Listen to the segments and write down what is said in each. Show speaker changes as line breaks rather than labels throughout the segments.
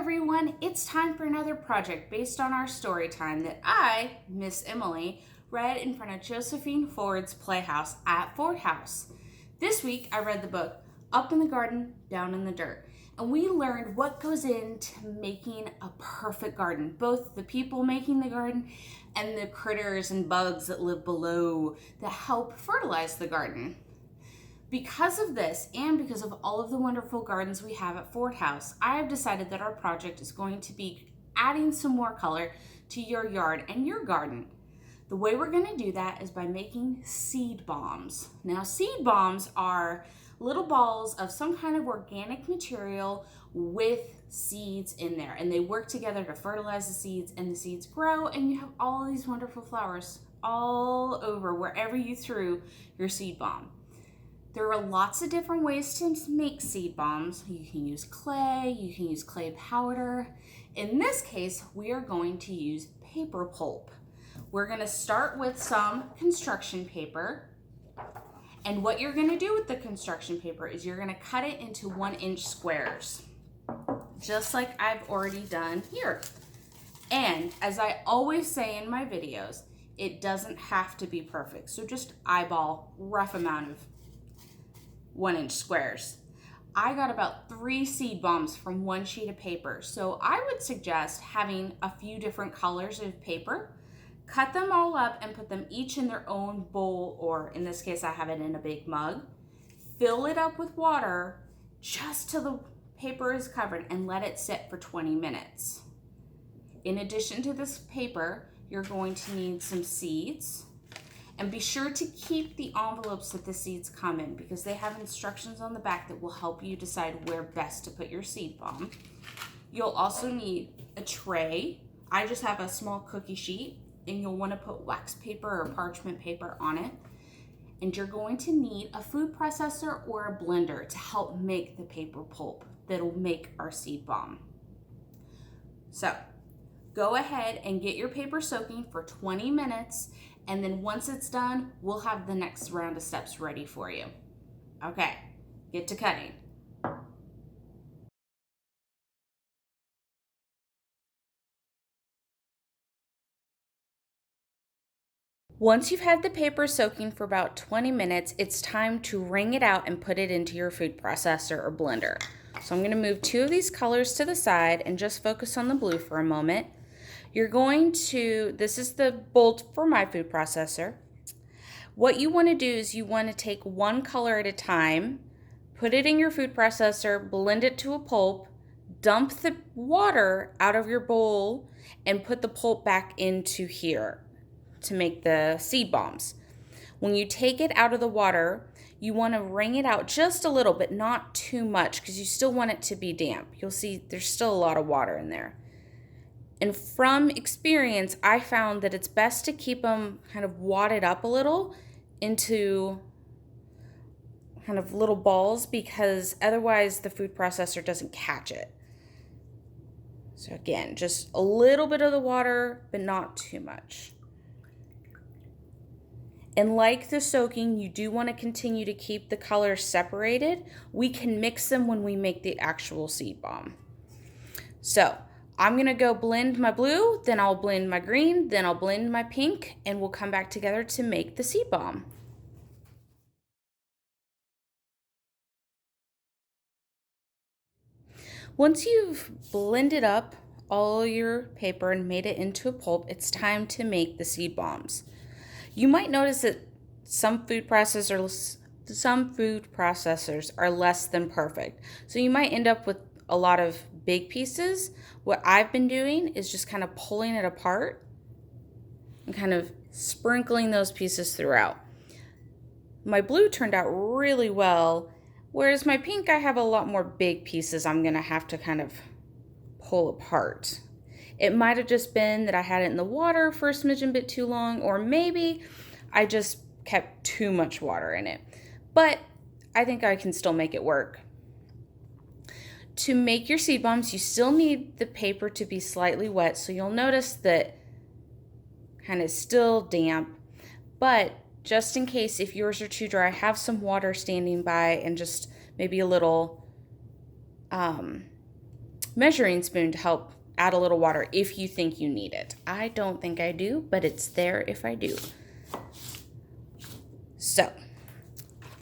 everyone, it's time for another project based on our story time that I, Miss Emily, read in front of Josephine Ford's Playhouse at Ford House. This week I read the book Up in the Garden, Down in the Dirt, and we learned what goes into making a perfect garden, both the people making the garden and the critters and bugs that live below that help fertilize the garden. Because of this, and because of all of the wonderful gardens we have at Ford House, I have decided that our project is going to be adding some more color to your yard and your garden. The way we're going to do that is by making seed bombs. Now, seed bombs are little balls of some kind of organic material with seeds in there, and they work together to fertilize the seeds, and the seeds grow, and you have all these wonderful flowers all over wherever you threw your seed bomb. There are lots of different ways to make seed bombs. You can use clay, you can use clay powder. In this case, we are going to use paper pulp. We're gonna start with some construction paper. And what you're gonna do with the construction paper is you're gonna cut it into 1-inch squares, just like I've already done here. And as I always say in my videos, it doesn't have to be perfect. So just eyeball, rough amount of 1-inch squares. I got about 3 seed bombs from 1 sheet of paper. So I would suggest having a few different colors of paper, cut them all up and put them each in their own bowl, or in this case, I have it in a big mug. Fill it up with water just till the paper is covered and let it sit for 20 minutes. In addition to this paper, you're going to need some seeds. And be sure to keep the envelopes that the seeds come in, because they have instructions on the back that will help you decide where best to put your seed bomb. You'll also need a tray. I just have a small cookie sheet, and you'll want to put wax paper or parchment paper on it. And you're going to need a food processor or a blender to help make the paper pulp that'll make our seed bomb. So go ahead and get your paper soaking for 20 minutes. And then once it's done, we'll have the next round of steps ready for you. Okay, get to cutting. Once you've had the paper soaking for about 20 minutes, it's time to wring it out and put it into your food processor or blender. So I'm going to move 2 of these colors to the side and just focus on the blue for a moment. You're going to, this is the bolt for my food processor. What you want to do is you want to take 1 color at a time, put it in your food processor, blend it to a pulp, dump the water out of your bowl, and put the pulp back into here to make the seed bombs. When you take it out of the water, you want to wring it out just a little, but not too much, because you still want it to be damp. You'll see there's still a lot of water in there. And from experience, I found that it's best to keep them kind of wadded up a little into kind of little balls, because otherwise the food processor doesn't catch it. So again, just a little bit of the water, but not too much. And like the soaking, you do want to continue to keep the colors separated. We can mix them when we make the actual seed bomb. So I'm going to go blend my blue, then I'll blend my green, then I'll blend my pink, and we'll come back together to make the seed bomb. Once you've blended up all your paper and made it into a pulp, it's time to make the seed bombs. You might notice that some food processors are less than perfect. So you might end up with a lot of big pieces. What I've been doing is just kind of pulling it apart and kind of sprinkling those pieces throughout. My blue turned out really well, whereas my pink, I have a lot more big pieces I'm gonna have to kind of pull apart. It might have just been that I had it in the water for a smidgen bit too long, or maybe I just kept too much water in it. But I think I can still make it work. To make your seed bombs, you still need the paper to be slightly wet, so you'll notice that kind of still damp. But just in case if yours are too dry, have some water standing by and just maybe a little measuring spoon to help add a little water if you think you need it. I don't think I do, but it's there if I do. So,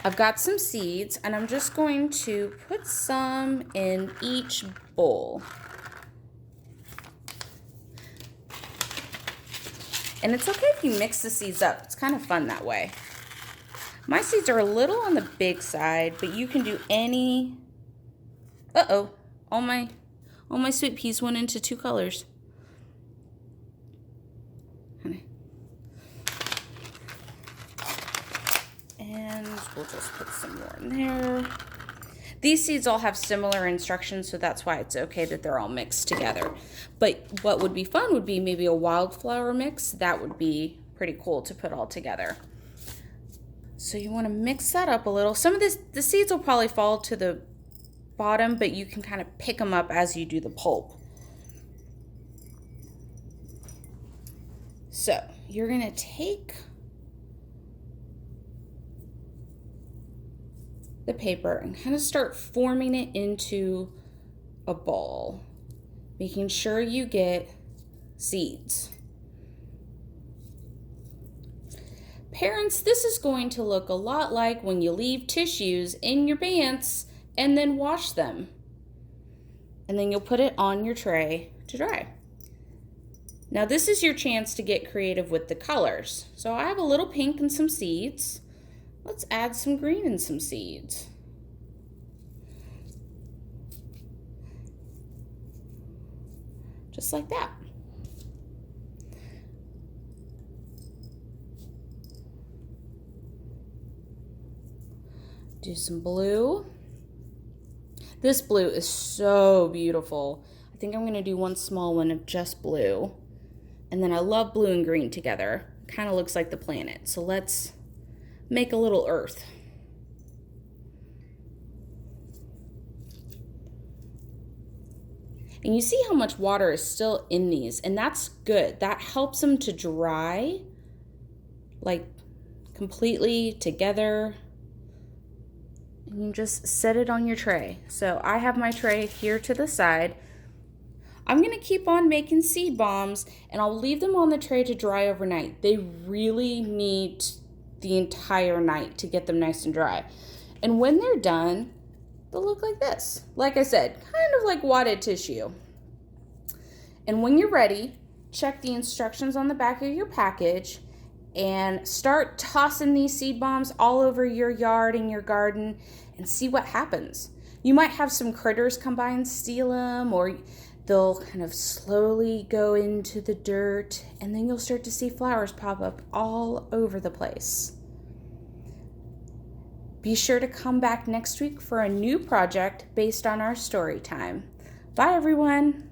I've got some seeds, and I'm just going to put some in each bowl. And it's okay if you mix the seeds up. It's kind of fun that way. My seeds are a little on the big side, but you can do any... Uh-oh, all my sweet peas went into 2 colors. And we'll just put some more in there. These seeds all have similar instructions, so that's why it's okay that they're all mixed together. But what would be fun would be maybe a wildflower mix. That would be pretty cool to put all together. So you want to mix that up a little. Some of the seeds will probably fall to the bottom, but you can kind of pick them up as you do the pulp. So you're going to take the paper and kind of start forming it into a ball, making sure you get seeds. Parents, this is going to look a lot like when you leave tissues in your pants and then wash them. And then you'll put it on your tray to dry. Now this is your chance to get creative with the colors. So I have a little pink and some seeds. Let's add some green and some seeds. Just like that. Do some blue. This blue is so beautiful. I think I'm going to do one small one of just blue. And then I love blue and green together. Kind of looks like the planet. So let's make a little earth. And you see how much water is still in these, and that's good. That helps them to dry, like completely together. And you just set it on your tray. So I have my tray here to the side. I'm gonna keep on making seed bombs, and I'll leave them on the tray to dry overnight. They really need the entire night to get them nice and dry. And when they're done, they'll look like this. Like I said, kind of like wadded tissue. And when you're ready, check the instructions on the back of your package and start tossing these seed bombs all over your yard and your garden and see what happens. You might have some critters come by and steal them, or they'll kind of slowly go into the dirt, and then you'll start to see flowers pop up all over the place. Be sure to come back next week for a new project based on our story time. Bye, everyone.